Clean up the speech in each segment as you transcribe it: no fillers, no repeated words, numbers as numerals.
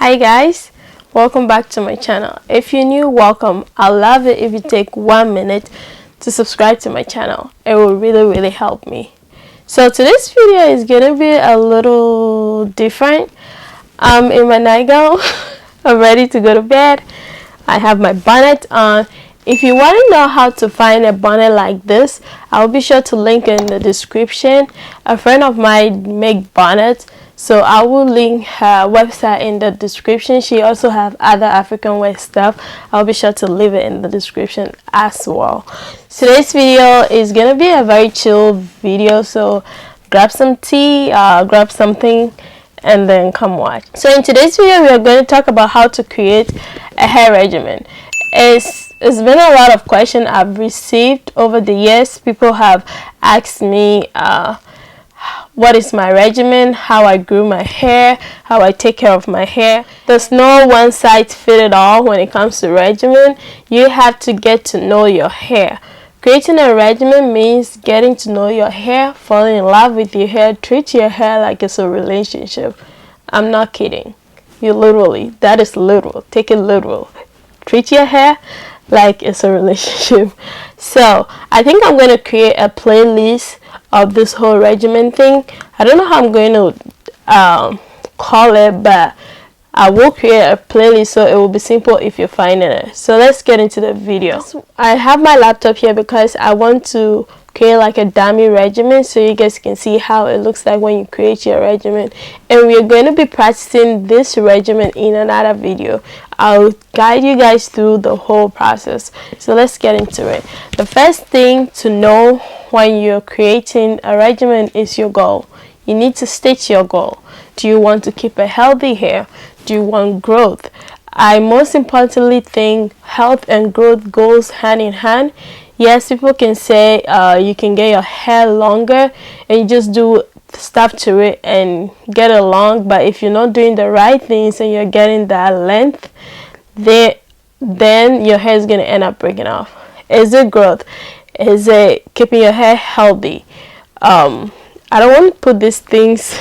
Hi guys, welcome back to my channel. If you're new, welcome. I'll love it if you take 1 minute to subscribe to my channel. It will really help me. So today's video is gonna be a little different. I'm in my nightgown. I'm ready to go to bed. I have my bonnet on. If you want to know how to find a bonnet like this, I'll be sure to link in the description. A friend of mine makes bonnets, so I will link her website in the description. She also have other African wear stuff. I'll be sure to leave it in the description as well. Today's video is gonna be a very chill video, so grab some tea, grab something, and then come watch. So in today's video, we are going to talk about how to create a hair regimen. It's been a lot of questions I've received over the years. People have asked me what is my regimen, how I grew my hair, how I take care of my hair. There's no one size fit it all when it comes to regimen. You have to get to know your hair. Creating a regimen means getting to know your hair, falling in love with your hair, treat your hair like it's a relationship. I'm not kidding. You literally, that is literal. Take it literal. Treat your hair like it's a relationship. So I think I'm going to create a playlist of this whole regimen thing. I don't know how I'm going to call it, but I will create a playlist so it will be simple if you're finding it. So let's get into the video. I have my laptop here because I want to create like a dummy regimen so you guys can see how it looks like when you create your regimen. And we're going to be practicing this regimen in another video. I'll guide you guys through the whole process. So let's get into it. The first thing to know when you're creating a regimen is your goal. You need to state your goal. Do you want to keep a healthy hair? Do you want growth? I most importantly think health and growth goes hand in hand. Yes, people can say you can get your hair longer and you just do stuff to it and get it long, but if you're not doing the right things and you're getting that length, then your hair is going to end up breaking off. Is it growth? Is it keeping your hair healthy? I don't want to put these things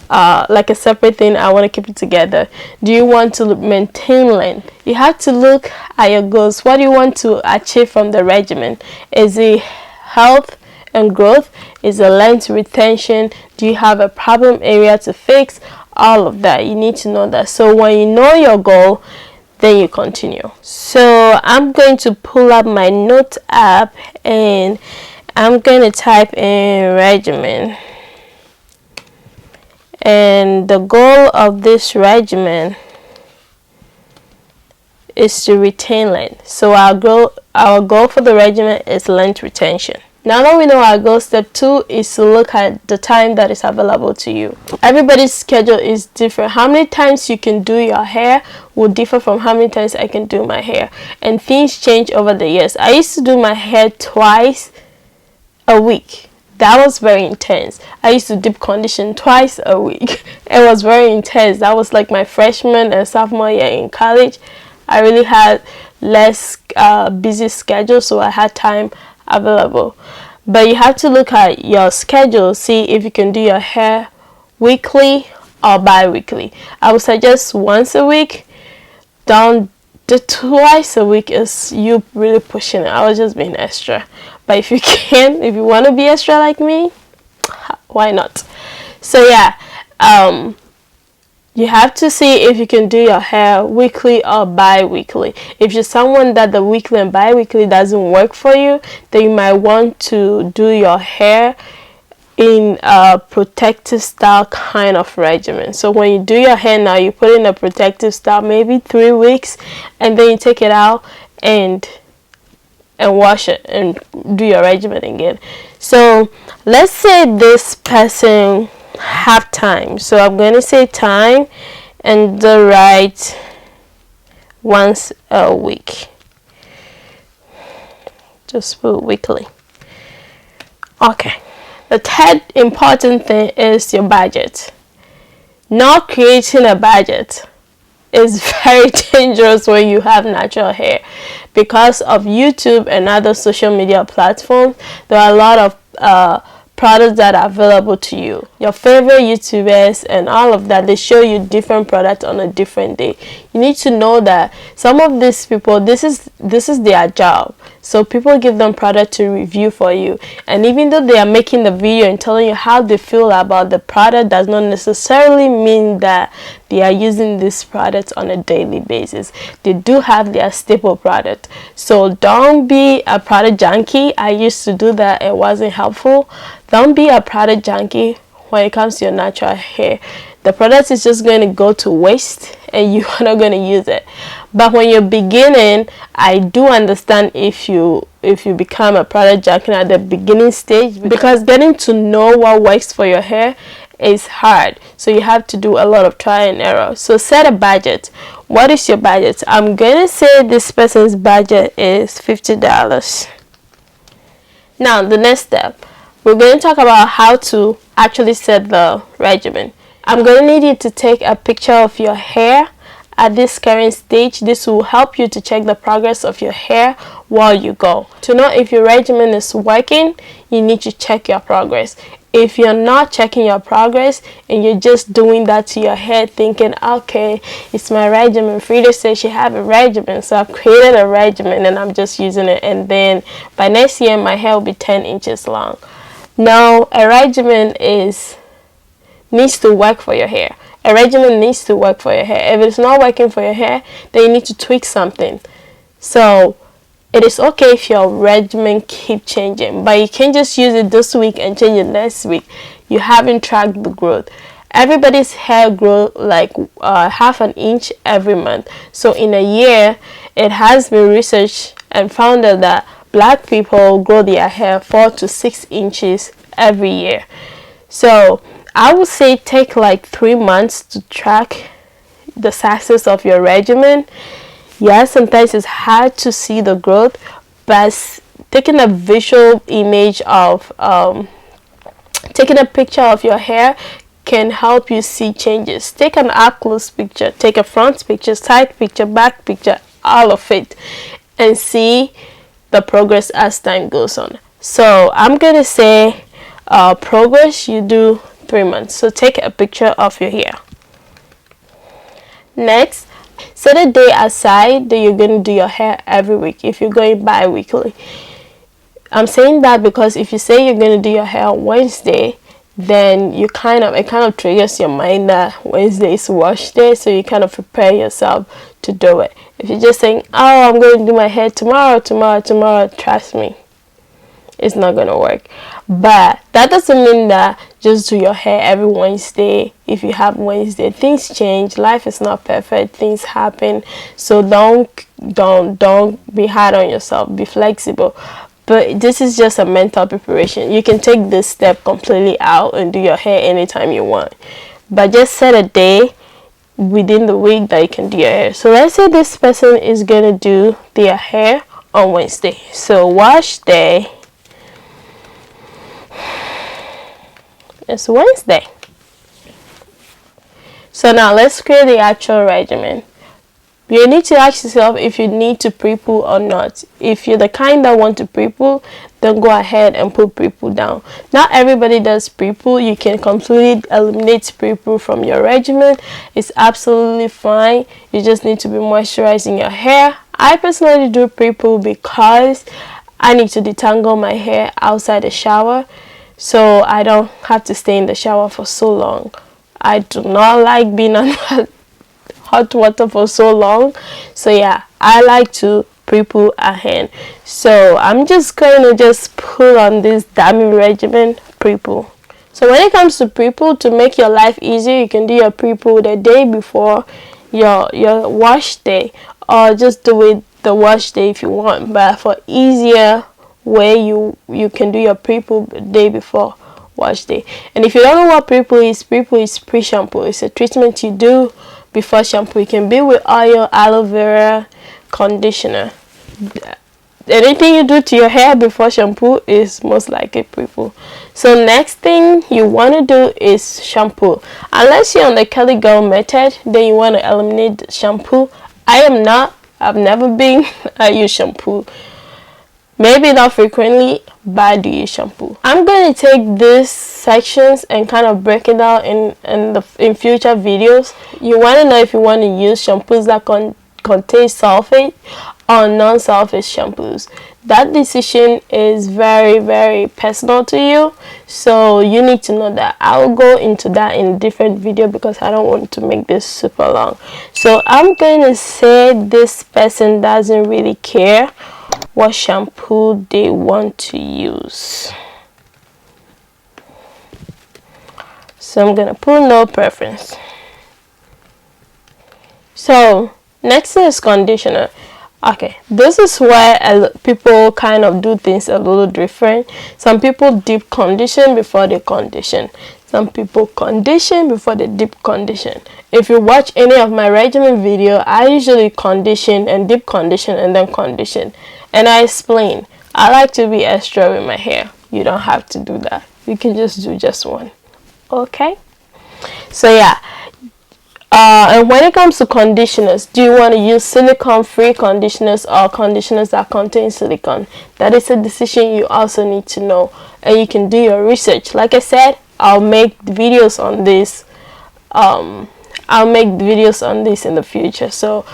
like a separate thing. I want to keep it together. Do you want to maintain length? You have to look at your goals. What do you want to achieve from the regimen? Is it health and growth? Is it length retention? Do you have a problem area to fix? All of that, you need to know that. So when you know your goal, then you continue. So I'm going to pull up my note app and I'm going to type in regimen. And the goal of this regimen is to retain length. So our goal for the regimen is length retention. Now that we know our goal, step 2 is to look at the time that is available to you. Everybody's schedule is different. How many times you can do your hair will differ from how many times I can do my hair. And things change over the years. I used to do my hair twice a week. That was very intense. I used to deep condition twice a week. It was very intense. That was like my freshman and sophomore year in college. I really had less busy schedule, so I had time available. But you have to look at your schedule, see if you can do your hair weekly or bi-weekly. I would suggest once a week. Down to twice a week is you really pushing it. I was just being extra. But if you can, if you want to be extra like me, why not? So yeah, you have to see if you can do your hair weekly or bi-weekly. If you're someone that the weekly and bi-weekly doesn't work for you, then you might want to do your hair in a protective style kind of regimen. So when you do your hair now, you put in a protective style maybe 3 weeks, and then you take it out and wash it and do your regimen again. So let's say this person have time, so I'm going to say time and the right once a week. Just put weekly. Okay, the third important thing is your budget. Not creating a budget is very dangerous when you have natural hair. Because of YouTube and other social media platforms, there are a lot of products that are available to you. Your favorite YouTubers and all of that, they show you different products on a different day. You need to know that some of these people, this is their job. So people give them product to review for you, and even though they are making the video and telling you how they feel about the product, does not necessarily mean that they are using this product on a daily basis. They do have their staple product. So don't be a product junkie. I used to do that. It wasn't helpful. Don't be a product junkie when it comes to your natural hair. The product is just going to go to waste and you are not going to use it. But when you're beginning, I do understand if you become a product junkie at the beginning stage, because getting to know what works for your hair is hard. So you have to do a lot of trial and error. So set a budget. What is your budget? I'm going to say this person's budget is $50. Now the next step, we're going to talk about how to actually set the regimen. I'm going to need you to take a picture of your hair at this current stage. This will help you to check the progress of your hair while you go. To know if your regimen is working, you need to check your progress. If you're not checking your progress and you're just doing that to your hair thinking, okay, it's my regimen, Freda says she have a regimen, so I've created a regimen and I'm just using it, and then by next year my hair will be 10 inches long. No, a regimen needs to work for your hair. A regimen needs to work for your hair. If it's not working for your hair, then you need to tweak something. So it is okay if your regimen keep changing, but you can't just use it this week and change it next week. You haven't tracked the growth. Everybody's hair grows like half an inch every month. So in a year, it has been researched and found that black people grow their hair 4 to 6 inches every year. So I would say take like 3 months to track the success of your regimen. Yes, sometimes it's hard to see the growth, but taking a visual image of taking a picture of your hair can help you see changes. Take an up close picture, take a front picture, side picture, back picture, all of it, and see the progress as time goes on. So I'm gonna say progress you do 3 months. So take a picture of your hair. Next, set a day aside that you're going to do your hair every week if you're going bi-weekly. I'm saying that because if you say you're going to do your hair on Wednesday, then it kind of triggers your mind that Wednesday is wash day, so you kind of prepare yourself to do it. If you're just saying, oh, I'm going to do my hair tomorrow, trust me, it's not going to work. But that doesn't mean that just do your hair every Wednesday. If you have Wednesday, things change, life is not perfect, things happen. So don't be hard on yourself, be flexible. But this is just a mental preparation. You can take this step completely out and do your hair anytime you want, but just set a day within the week that you can do your hair. So let's say this person is gonna do their hair on Wednesday. So wash day is Wednesday. So now let's create the actual regimen. You need to ask yourself if you need to pre-poo or not. If you're the kind that want to pre-poo, then go ahead and put pre-poo down. Not everybody does pre-poo. You can completely eliminate pre-poo from your regimen. It's absolutely fine. You just need to be moisturizing your hair. I personally do pre-poo because I need to detangle my hair outside the shower, so I don't have to stay in the shower for so long. I do not like being on hot water for so long. So yeah, I like to pre-poo ahead. So I'm just going to just put on this DUMMIE regimen pre-poo. So when it comes to pre-poo, to make your life easier, you can do your pre-poo the day before your wash day, or just do it the wash day if you want. But for easier way, you can do your pre-poo the day before wash day. And if you don't know what pre-poo is pre-shampoo. It's a treatment you do before shampoo. It can be with oil, aloe vera, conditioner. Anything you do to your hair before shampoo is most likely pre-poo. So next thing you want to do is shampoo. Unless you're on the curly girl method, then you want to eliminate shampoo. I am not. I've never been. I use shampoo. Maybe not frequently, but I do use shampoo. I'm going to take these sections and kind of break it down in future videos. You want to know if you want to use shampoos that contain sulfate or non-sulfate shampoos. That decision is very, very personal to you, so you need to know that. I'll go into that in a different video because I don't want to make this super long. So I'm going to say this person doesn't really care what shampoo they want to use. So I'm going to put no preference. So next is conditioner. Okay, this is where people kind of do things a little different. Some people deep condition before they condition. Some people condition before they deep condition. If you watch any of my regimen video, I usually condition and deep condition and then condition. And I explain. I like to be extra with my hair. You don't have to do that. You can just do just one. Okay? So yeah. And when it comes to conditioners, do you want to use silicone-free conditioners or conditioners that contain silicone? That is a decision you also need to know, and you can do your research. Like I said, I'll make videos on this. I'll make videos on this in the future, so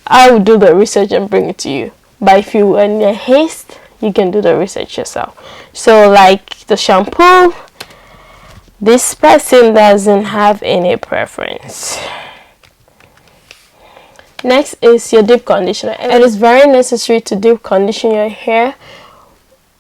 I will do the research and bring it to you. But if you are in a haste, you can do the research yourself. So like the shampoo, this person doesn't have any preference. Next is your deep conditioner. It is very necessary to deep condition your hair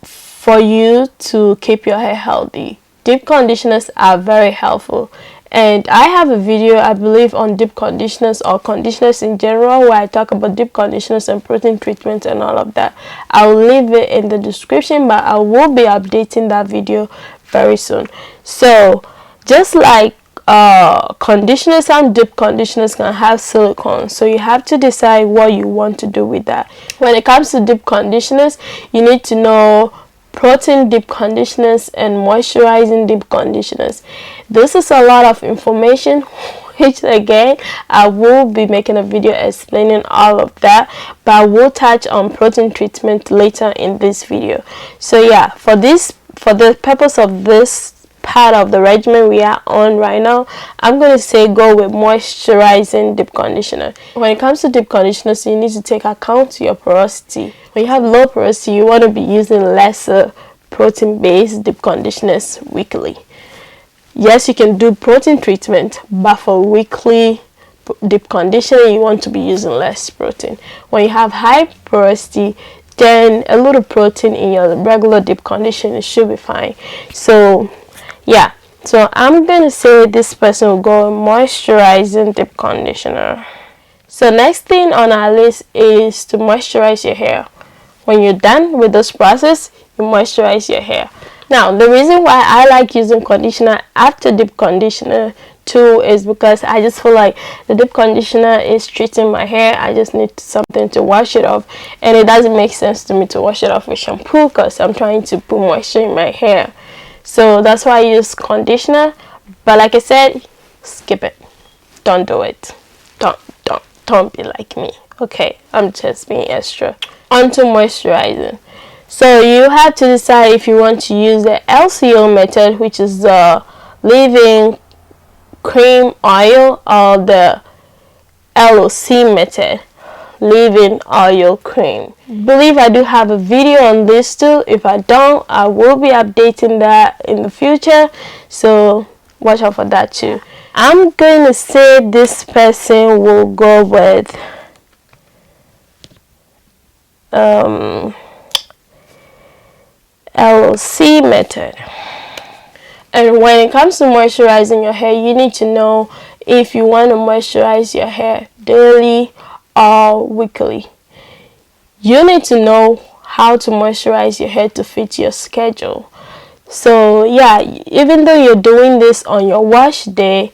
for you to keep your hair healthy. Deep conditioners are very helpful, and I have a video, I believe, on deep conditioners or conditioners in general, where I talk about deep conditioners and protein treatments and all of that. I'll leave it in the description, but I will be updating that video very soon. So just like conditioners and deep conditioners can have silicone, so you have to decide what you want to do with that. When it comes to deep conditioners, you need to know protein deep conditioners and moisturizing deep conditioners. This is a lot of information, which again I will be making a video explaining all of that, but I will touch on protein treatment later in this video. So yeah, for the purpose of this part of the regimen we are on right now, I'm going to say go with moisturizing deep conditioner. When it comes to deep conditioners, you need to take account to your porosity. When you have low porosity, you want to be using lesser protein based deep conditioners weekly. Yes, you can do protein treatment, but for weekly deep conditioning, you want to be using less protein. When you have high porosity, then a little protein in your regular deep conditioner should be fine. So yeah, so I'm gonna say this person will go moisturizing deep conditioner. So next thing on our list is to moisturize your hair. When you're done with this process, you moisturize your hair. Now, the reason why I like using conditioner after deep conditioner too is because I just feel like the deep conditioner is treating my hair. I just need something to wash it off, and it doesn't make sense to me to wash it off with shampoo because I'm trying to put moisture in my hair. So that's why I use conditioner. But like I said, skip it. Don't do it. Don't be like me. Okay, I'm just being extra. On to moisturizing. So you have to decide if you want to use the LCO method, which is the leave-in cream oil, or the LOC method, leave-in oil cream. Believe I do have a video on this too. If I don't, I will be updating that in the future, so watch out for that too. I'm going to say this person will go with LOC method. And when it comes to moisturizing your hair, you need to know if you want to moisturize your hair daily or weekly. You need to know how to moisturize your hair to fit your schedule. So yeah, even though you're doing this on your wash day,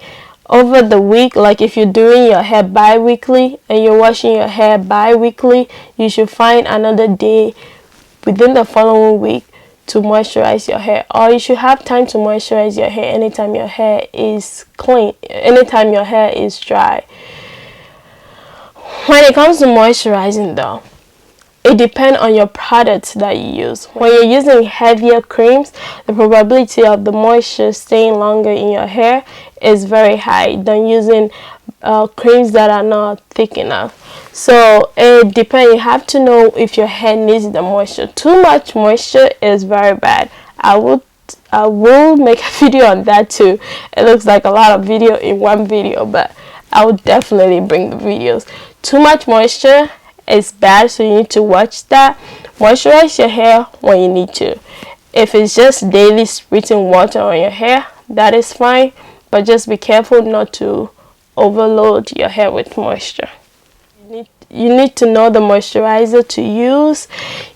over the week, like if you're doing your hair bi-weekly and you're washing your hair bi-weekly, you should find another day within the following week to moisturize your hair, or you should have time to moisturize your hair anytime your hair is clean, anytime your hair is dry. When it comes to moisturizing though, it depends on your products that you use. When you're using heavier creams, the probability of the moisture staying longer in your hair is very high than using creams that are not thick enough. So it depends. You have to know if your hair needs the moisture. Too much moisture is very bad. I will make a video on that too. It looks like a lot of video in one video, but I will definitely bring the videos. Too much moisture is bad, so you need to watch that. Moisturize your hair when you need to. If it's just daily spritzing water on your hair, that is fine, but just be careful not to overload your hair with moisture. You need to know the moisturizer to use.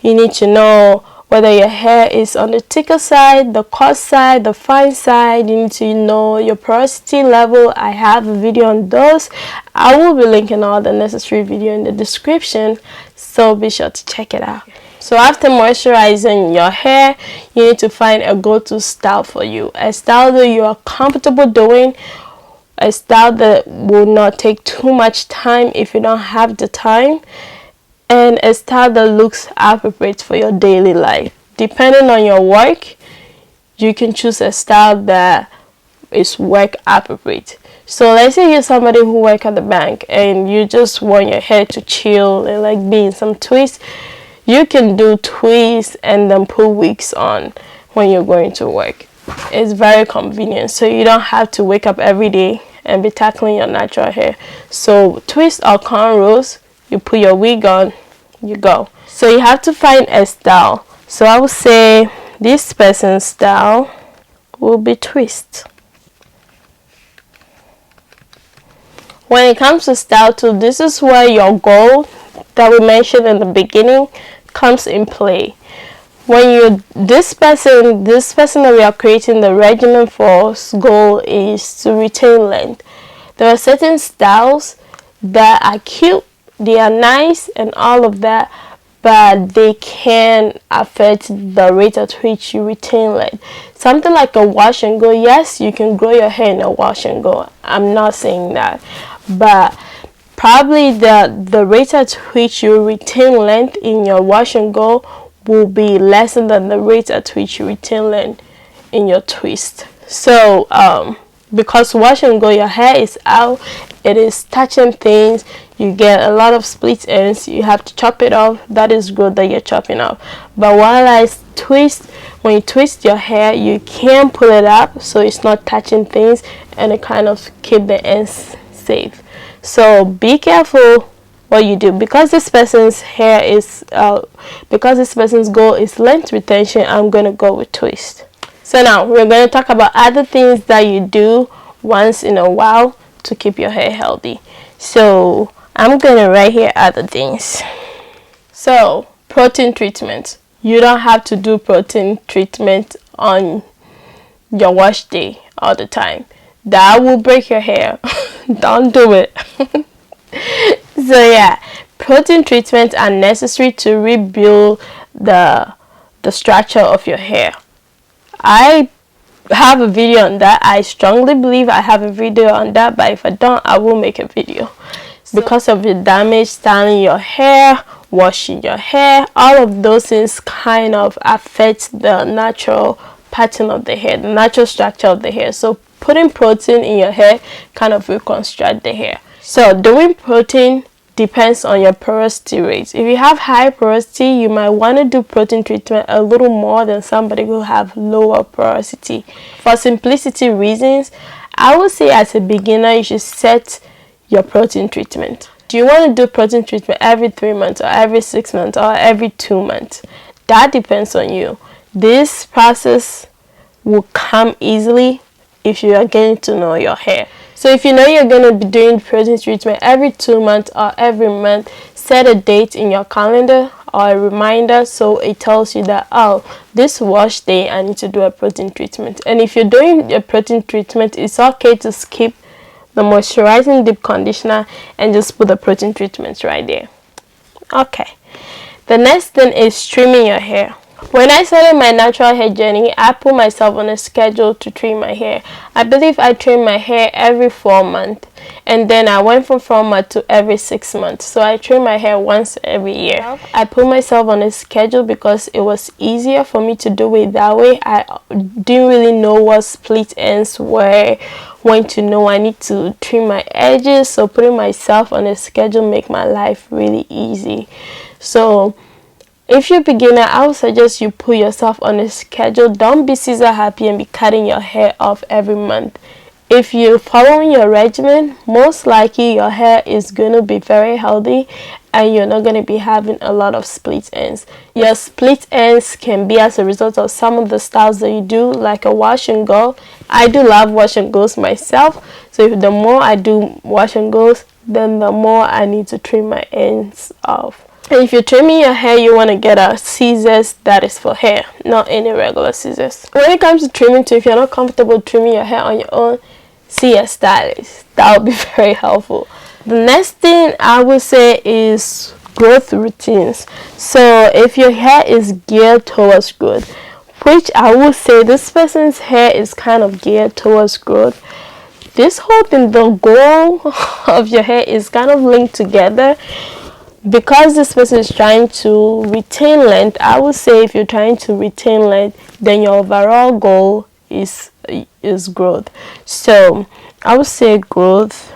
You need to know whether your hair is on the thicker side, the coarse side, the fine side. You need to know your porosity level. I have a video on those. I will be linking all the necessary video in the description, so be sure to check it out. So after moisturizing your hair, you need to find a go-to style for you. A style that you are comfortable doing, a style that will not take too much time if you don't have the time, and a style that looks appropriate for your daily life. Depending on your work, you can choose a style that is work appropriate. So let's say you're somebody who works at the bank and you just want your hair to chill and like be in some twists. You can do twists and then put wigs on when you're going to work. It's very convenient, so you don't have to wake up every day and be tackling your natural hair. So twist or cornrows, you put your wig on, you go. So you have to find a style. So I would say this person's style will be twist. When it comes to style too, this is where your goal that we mentioned in the beginning comes in play. When you this person that we are creating the regimen for's goal is to retain length. There are certain styles that are cute, they are nice and all of that, but they can affect the rate at which you retain length. Something like a wash and go, yes, you can grow your hair in a wash and go. I'm not saying that, but probably the rate at which you retain length in your wash and go will be less than the rate at which you retain length in your twist. So because wash and go, your hair is out, it is touching things, you get a lot of split ends, you have to chop it off. That is good that you're chopping off. But while I twist, when you twist your hair, you can pull it up so it's not touching things, and it kind of keep the ends safe. So be careful what you do. Because this person's hair is because this person's goal is length retention, I'm gonna go with twist. So now we're going to talk about other things that you do once in a while to keep your hair healthy. So I'm going to write here other things. So protein treatment. You don't have to do protein treatment on your wash day all the time. That will break your hair. Don't do it. So yeah, protein treatments are necessary to rebuild the structure of your hair. I have a video on that. I strongly believe I have a video on that, but if I don't, I will make a video. Because of the damage, styling your hair, washing your hair, all of those things kind of affect the natural pattern of the hair, the natural structure of the hair. So putting protein in your hair kind of reconstruct the hair. So doing protein depends on your porosity rate. If you have high porosity, you might want to do protein treatment a little more than somebody who have lower porosity. For simplicity reasons, I would say as a beginner, you should set your protein treatment. Do you want to do protein treatment every 3 months or every 6 months or every 2 months? That depends on you. This process will come easily if you are getting to know your hair. So if you know you're going to be doing protein treatment every 2 months or every month, set a date in your calendar or a reminder so it tells you that, oh, this wash day I need to do a protein treatment. And if you're doing a protein treatment, it's okay to skip the moisturizing deep conditioner and just put the protein treatments right there. Okay. The next thing is trimming your hair. When I started my natural hair journey, I put myself on a schedule to trim my hair. I believe I trim my hair every 4 months, and then I went from 4 months to every 6 months. So I trim my hair once every year. I put myself on a schedule because it was easier for me to do it that way. I didn't really know what split ends were, when to know I need to trim my edges. So putting myself on a schedule make my life really easy. So if you're a beginner, I would suggest you put yourself on a schedule. Don't be scissor happy and be cutting your hair off every month. If you're following your regimen, most likely your hair is going to be very healthy and you're not going to be having a lot of split ends. Your split ends can be as a result of some of the styles that you do, like a wash and go. I do love wash and goes myself, so if the more I do wash and goes, then the more I need to trim my ends off. And if you're trimming your hair, you want to get a scissors that is for hair, not any regular scissors. When it comes to trimming too, if you're not comfortable trimming your hair on your own, see a stylist. That would be very helpful. The next thing I would say is growth routines. So if your hair is geared towards growth, which I would say this person's hair is kind of geared towards growth, this whole thing, the goal of your hair is kind of linked together. Because this person is trying to retain length, I would say if you're trying to retain length, then your overall goal is growth. So I would say growth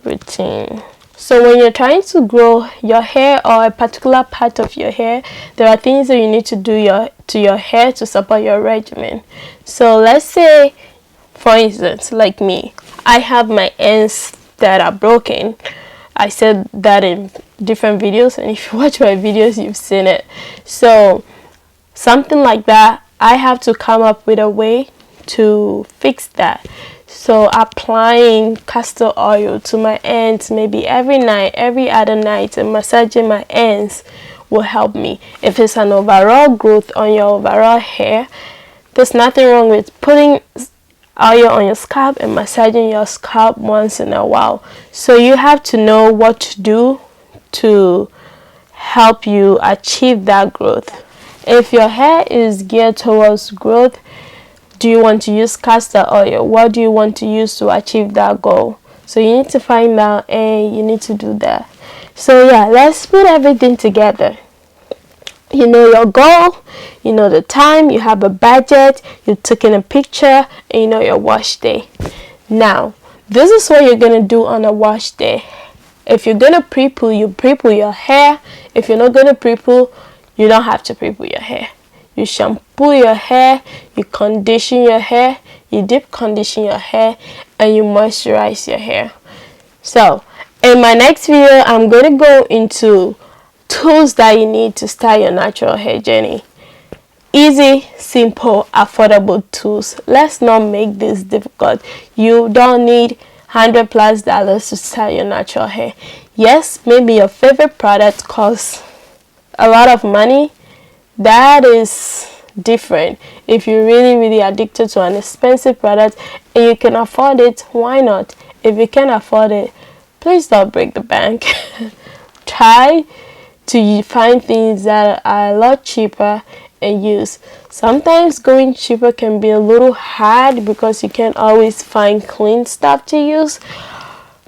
routine. So when you're trying to grow your hair or a particular part of your hair, there are things that you need to do to your hair to support your regimen. So let's say, for instance, like me, I have my ends that are broken. I said that in different videos, and if you watch my videos, you've seen it. So something like that, I have to come up with a way to fix that. So applying castor oil to my ends maybe every night, every other night, and massaging my ends will help me. If it's an overall growth on your overall hair, there's nothing wrong with putting oil on your scalp and massaging your scalp once in a while. So you have to know what to do to help you achieve that growth. If your hair is geared towards growth, do you want to use castor oil? What do you want to use to achieve that goal? So you need to find out and you need to do that. So yeah, let's put everything together. You know your goal, you know the time, you have a budget, you've taken a picture, and you know your wash day. Now, this is what you're going to do on a wash day. If you're going to pre-poo, you pre-poo your hair. If you're not going to pre-poo, you don't have to pre-poo your hair. You shampoo your hair, you condition your hair, you deep condition your hair, and you moisturize your hair. So, in my next video, I'm going to go into tools that you need to start your natural hair journey. Easy, simple, affordable tools. Let's not make this difficult. You don't need $100+ to start your natural hair. Yes, maybe your favorite product costs a lot of money. That is different. If you're really addicted to an expensive product and you can afford it, why not? If you can't afford it, please don't break the bank. Try to find things that are a lot cheaper and use. Sometimes going cheaper can be a little hard because you can't always find clean stuff to use.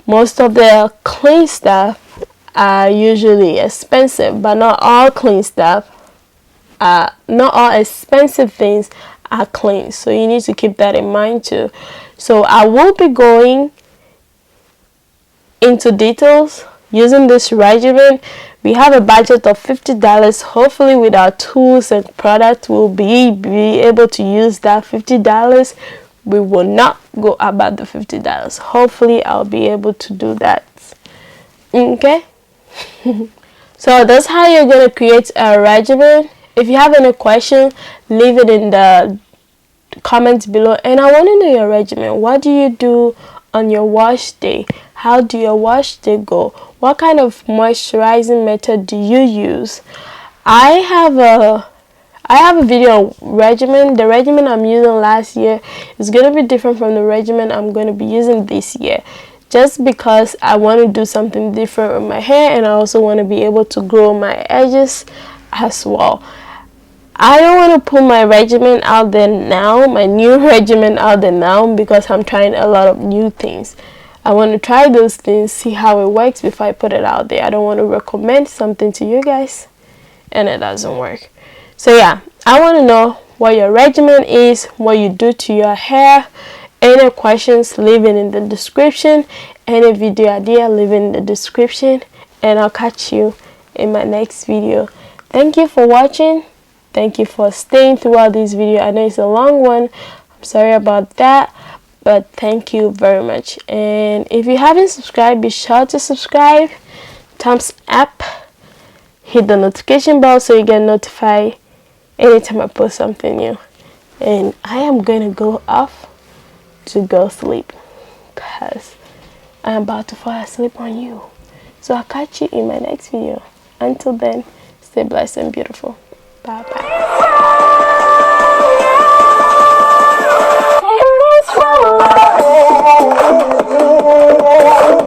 Most of the clean stuff are usually expensive, but not all clean stuff, not all expensive things are clean. So you need to keep that in mind too. So I will be going into details using this regimen. We have a budget of $50. Hopefully with our tools and products we'll be able to use that $50. We will not go above the $50. Hopefully I'll be able to do that. Okay. So that's how you're going to create a regimen. If you have any question, leave it in the comments below. And I want to know your regimen. What do you do on your wash day? How do your wash day go? What kind of moisturizing method do you use? I have a video regimen. The regimen I'm using last year is going to be different from the regimen I'm going to be using this year, just because I want to do something different with my hair, and I also want to be able to grow my edges as well. I don't want to put my regimen out there now, my new regimen out there now, because I'm trying a lot of new things. I want to try those things, see how it works before I put it out there. I don't want to recommend something to you guys and it doesn't work. So yeah, I want to know what your regimen is, what you do to your hair. Any questions, leave it in the description. Any video idea, leave it in the description. And I'll catch you in my next video. Thank you for watching. Thank you for staying throughout this video. I know it's a long one. I'm sorry about that. But thank you very much. And if you haven't subscribed, be sure to subscribe. Thumbs up. Hit the notification bell so you get notified anytime I post something new. And I am going to go off to go sleep, because I'm about to fall asleep on you. So I'll catch you in my next video. Until then, stay blessed and beautiful. Bye bye.